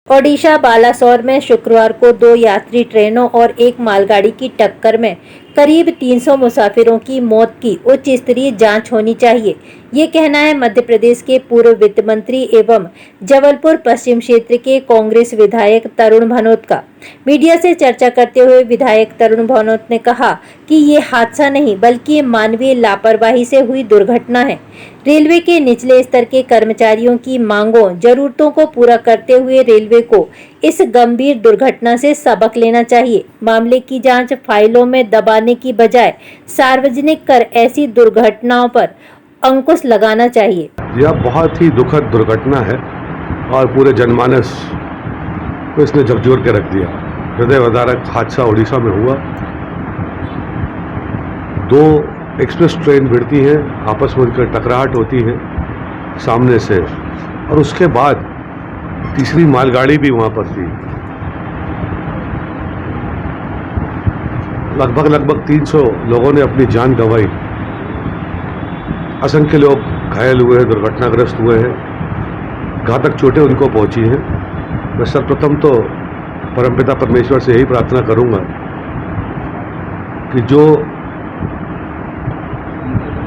ओडिशा बालासोर में शुक्रवार को दो यात्री ट्रेनों और एक मालगाड़ी की टक्कर में करीब 300 मुसाफिरों की मौत की उच्च स्तरीय जांच होनी चाहिए। ये कहना है मध्य प्रदेश के पूर्व वित्त मंत्री एवं जबलपुर पश्चिम क्षेत्र के कांग्रेस विधायक तरुण भनोत का। मीडिया से चर्चा करते हुए विधायक तरुण भनोत ने कहा कि ये हादसा नहीं बल्कि मानवीय लापरवाही से हुई दुर्घटना है। रेलवे के निचले स्तर के कर्मचारियों की मांगों, जरूरतों को पूरा करते हुए रेलवे को इस गंभीर दुर्घटना से सबक लेना चाहिए। मामले की जांच फाइलों में दबाने की बजाय सार्वजनिक कर ऐसी दुर्घटनाओं पर अंकुश लगाना चाहिए। यह बहुत ही दुखद दुर्घटना है और पूरे जनमानस को इसने झकझोर के रख दिया। हृदय विदारक हादसा उड़ीसा में हुआ। दो एक्सप्रेस ट्रेन भिड़ती हैं, आपस में उनकी टकराहट होती है सामने से, और उसके बाद तीसरी मालगाड़ी भी वहाँ पर थी। लगभग 300 लोगों ने अपनी जान गंवाई। असंख्य लोग घायल हुए हैं, दुर्घटनाग्रस्त हुए हैं, घातक चोटें उनको पहुंची हैं। मैं सर्वप्रथम तो परमपिता परमेश्वर से यही प्रार्थना करूंगा कि जो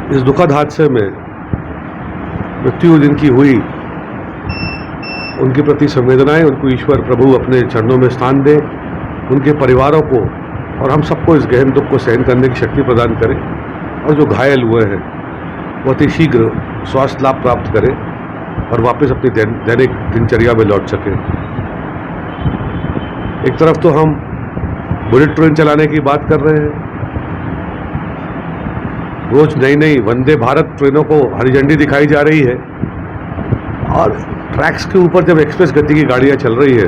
इस दुखद हादसे में मृत्यु जिनकी हुई, उनके प्रति संवेदनाएं, उनको ईश्वर प्रभु अपने चरणों में स्थान दे, उनके परिवारों को और हम सबको इस गहन दुख को सहन करने की शक्ति प्रदान करें, और जो घायल हुए हैं वो अति शीघ्र स्वास्थ्य लाभ प्राप्त करें और वापस अपनी दैनिक दिनचर्या में लौट सकें। एक तरफ तो हम बुलेट ट्रेन चलाने की बात कर रहे हैं, रोज नई वंदे भारत ट्रेनों को हरी झंडी दिखाई जा रही है, और ट्रैक्स के ऊपर जब एक्सप्रेस गति की गाड़ियां चल रही है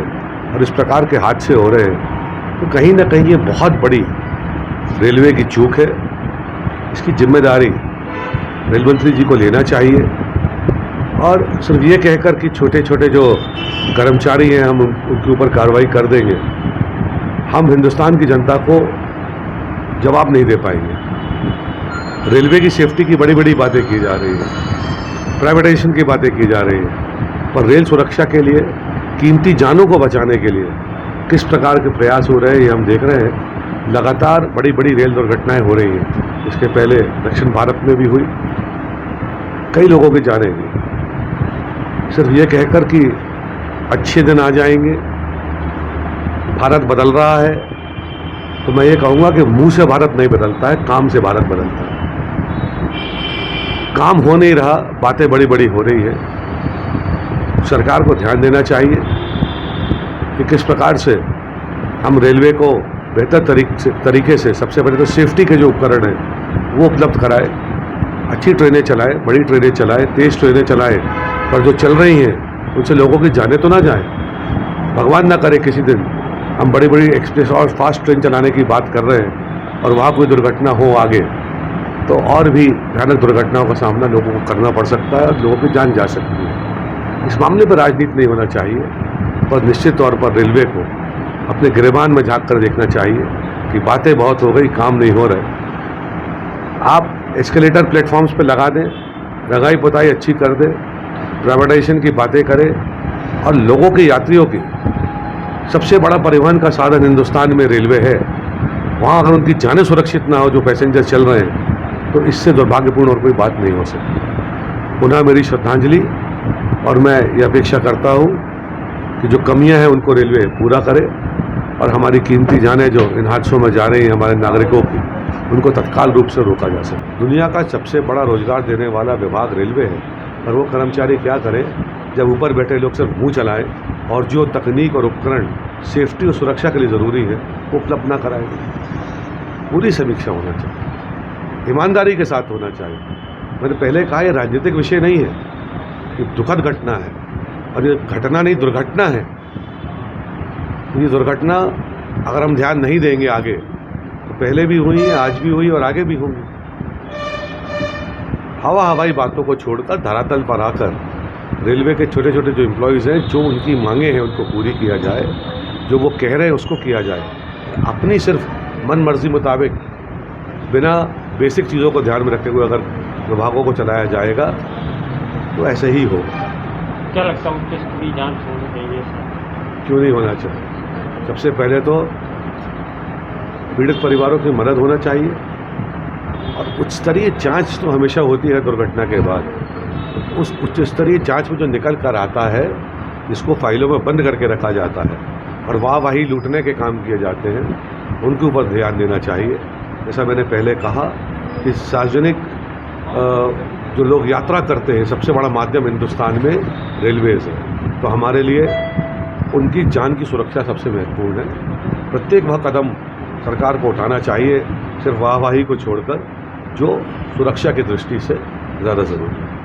और इस प्रकार के हादसे हो रहे हैं, तो कहीं ना कहीं ये बहुत बड़ी रेलवे की चूक है। इसकी जिम्मेदारी रेल मंत्री जी को लेना चाहिए, और सिर्फ ये कहकर कि छोटे छोटे जो कर्मचारी हैं हम उनके ऊपर कार्रवाई कर देंगे, हम हिंदुस्तान की जनता को जवाब नहीं दे पाएंगे। रेलवे की सेफ्टी की बड़ी बड़ी बातें की जा रही हैं, प्राइवेटाइजेशन की बातें की जा रही हैं, पर रेल सुरक्षा के लिए, कीमती जानों को बचाने के लिए किस प्रकार के प्रयास हो रहे हैं ये हम देख रहे हैं। लगातार बड़ी बड़ी रेल दुर्घटनाएं हो रही हैं। इसके पहले दक्षिण भारत में भी हुई, कई लोगों की जानें गई। सिर्फ ये कहकर कि अच्छे दिन आ जाएंगे, भारत बदल रहा है, तो मैं ये कहूँगा कि मुंह से भारत नहीं बदलता है, काम से भारत बदलता है। काम हो नहीं रहा, बातें बड़ी बड़ी हो रही है। सरकार को ध्यान देना चाहिए कि किस प्रकार से हम रेलवे को बेहतर तरीके से, सबसे पहले तो सेफ्टी के जो उपकरण हैं वो उपलब्ध कराए, अच्छी ट्रेनें चलाए, बड़ी ट्रेनें चलाए, तेज़ ट्रेनें चलाए, पर जो चल रही हैं उनसे लोगों की जाने तो ना जाए। भगवान ना करे किसी दिन हम बड़ी बड़ी एक्सप्रेस और फास्ट ट्रेन चलाने की बात कर रहे हैं और वहाँ कोई दुर्घटना हो आगे, तो और भी भयानक दुर्घटनाओं का सामना लोगों को करना पड़ सकता है और लोगों की जान जा सकती है। इस मामले पर राजनीति नहीं होना चाहिए, पर निश्चित तौर पर रेलवे को अपने गिरेबान में झांक कर देखना चाहिए कि बातें बहुत हो गई, काम नहीं हो रहे। आप एस्केलेटर प्लेटफॉर्म्स पे लगा दें, रंगाई पुताई अच्छी कर दें, प्राइवेटाइजेशन की बातें करें, और लोगों के, यात्रियों की सबसे बड़ा परिवहन का साधन हिंदुस्तान में रेलवे है, वहाँ अगर उनकी जानें सुरक्षित ना हो, जो पैसेंजर चल रहे हैं, तो इससे दुर्भाग्यपूर्ण और कोई बात नहीं हो सकती। पुनः मेरी श्रद्धांजलि, और मैं ये अपेक्षा करता हूँ कि जो कमियां हैं उनको रेलवे पूरा करे, और हमारी कीमती जानें जो इन हादसों में जा रही हैं हमारे नागरिकों की, उनको तत्काल रूप से रोका जा सके। दुनिया का सबसे बड़ा रोजगार देने वाला विभाग रेलवे है, पर वो कर्मचारी क्या करें जब ऊपर बैठे लोग सिर्फ मुँह चलाएं और जो तकनीक और उपकरण सेफ्टी और सुरक्षा के लिए ज़रूरी है वो उपलब्ध ना कराएं। पूरी समीक्षा होना चाहिए, ईमानदारी के साथ होना चाहिए। मैंने पहले कहा, ये राजनीतिक विषय नहीं है, ये दुखद घटना है, और ये घटना नहीं दुर्घटना है। ये दुर्घटना अगर हम ध्यान नहीं देंगे आगे, तो पहले भी हुई है, आज भी हुई और आगे भी होंगी। हवाई बातों को छोड़कर धरातल पर आकर रेलवे के छोटे छोटे जो एम्प्लॉयज़ हैं, जो उनकी मांगें हैं उनको पूरी किया जाए, जो वो कह रहे हैं उसको किया जाए। अपनी सिर्फ मन मर्जी मुताबिक बिना बेसिक चीज़ों को ध्यान में रखे हुए अगर विभागों को चलाया जाएगा तो ऐसे ही होगा। क्या लगता है उच्च स्तरीय जांच होनी चाहिए सर? क्यों नहीं होना चाहिए? सबसे पहले तो पीड़ित परिवारों की मदद होना चाहिए और उच्च स्तरीय जांच तो हमेशा होती है दुर्घटना के बाद। उस उच्च स्तरीय जांच में जो निकल कर आता है, जिसको फाइलों में बंद करके रखा जाता है और वाहवाही लूटने के काम किए जाते हैं, उनके ऊपर ध्यान देना चाहिए। जैसा मैंने पहले कहा कि सार्वजनिक जो लोग यात्रा करते हैं, सबसे बड़ा माध्यम हिंदुस्तान में रेलवेज है, तो हमारे लिए उनकी जान की सुरक्षा सबसे महत्वपूर्ण है। प्रत्येक वह कदम सरकार को उठाना चाहिए, सिर्फ वाहवाही को छोड़कर, जो सुरक्षा की दृष्टि से ज़्यादा ज़रूरी है।